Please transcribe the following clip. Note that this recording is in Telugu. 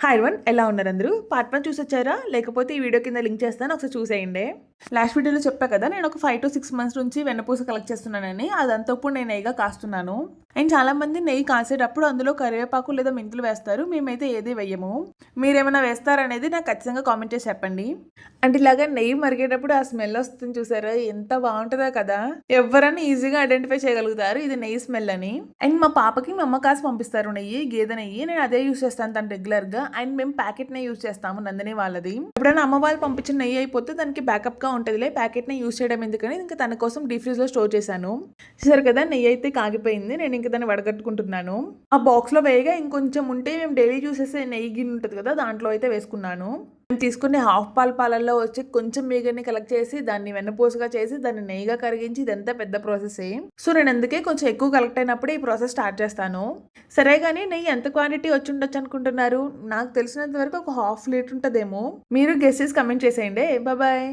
హాయ్ వన్ ఎలా ఉన్నారు అందరూ? పార్ట్ 1 చూసొచ్చారా? లేకపోతే ఈ వీడియో కింద లింక్ చేస్తాను, ఒకసారి చూసేయండి. లాస్ట్ వీడియోలో చెప్పా కదా, నేను ఒక 5 to 6 months నుంచి వెన్నపూస కలెక్ట్ చేస్తున్నానని. అదంతా ఇప్పుడు నేను నెయ్యిగా కాస్తున్నాను. అండ్ చాలామంది నెయ్యి కాసేటప్పుడు అందులో కరివేపాకు లేదా మెంతులు వేస్తారు. మేమైతే ఏది వేయము. మీరేమైనా వేస్తారనేది నాకు ఖచ్చితంగా కామెంట్ చేసి చెప్పండి. అంటే ఇలాగా నెయ్యి మరిగేటప్పుడు ఆ స్మెల్ వస్తుంది చూసారా, ఎంత బాగుంటుందో కదా. ఎవరైనా ఈజీగా ఐడెంటిఫై చేయగలుగుతారు ఇది నెయ్యి స్మెల్ అని. అండ్ మా పాపకి మా అమ్మ కాసి పంపిస్తారు నెయ్యి, గేదె నెయ్యి. నేను అదే యూస్ చేస్తాను తను రెగ్యులర్గా. అండ్ మేము ప్యాకెట్ నెయ్యి యూస్ చేస్తాము, నందిని వాళ్ళది. ఎప్పుడైనా అమ్మ వాళ్ళు పంపించిన నెయ్యి అయిపోతే దానికి బ్యాకప్ గా ఉంటుందిలే, ప్యాకెట్ నెయ్యి యూస్ చేయడం ఎందుకని ఇంకా తన కోసం డీప్ ఫ్రిడ్జ్ లో స్టోర్ చేశాను. చూసారు కదా, నెయ్యి అయితే కాగిపోయింది. నేను ఇంకా దాన్ని వడగట్టుకుంటున్నాను. ఆ బాక్స్ లో వేయగా ఇంకొంచెం ఉంటే మేము డైలీ యూస్ చేసే నెయ్యి గిన్నె ఉంటుంది కదా, దాంట్లో అయితే వేసుకున్నాను. నేను తీసుకునే హాఫ్ పాలల్లో వచ్చి కొంచెం మీగని కలెక్ట్ చేసి దాన్ని వెన్నపూసగా చేసి దాన్ని నెయ్యిగా కరిగించి ఇదంతా పెద్ద ప్రాసెసే. సో నేను అందుకే కొంచెం ఎక్కువ కలెక్ట్ అయినప్పుడే ఈ ప్రాసెస్ స్టార్ట్ చేస్తాను. సరే కానీ నెయ్యి ఎంత క్వాంటిటీ వచ్చి ఉండొచ్చు అనుకుంటున్నారు? నాకు తెలిసినంత వరకు ఒక ½ లీటర్ ఉంటుందేమో. మీరు గెస్ చేసి కమెంట్ చేసేయండి. బాయ్.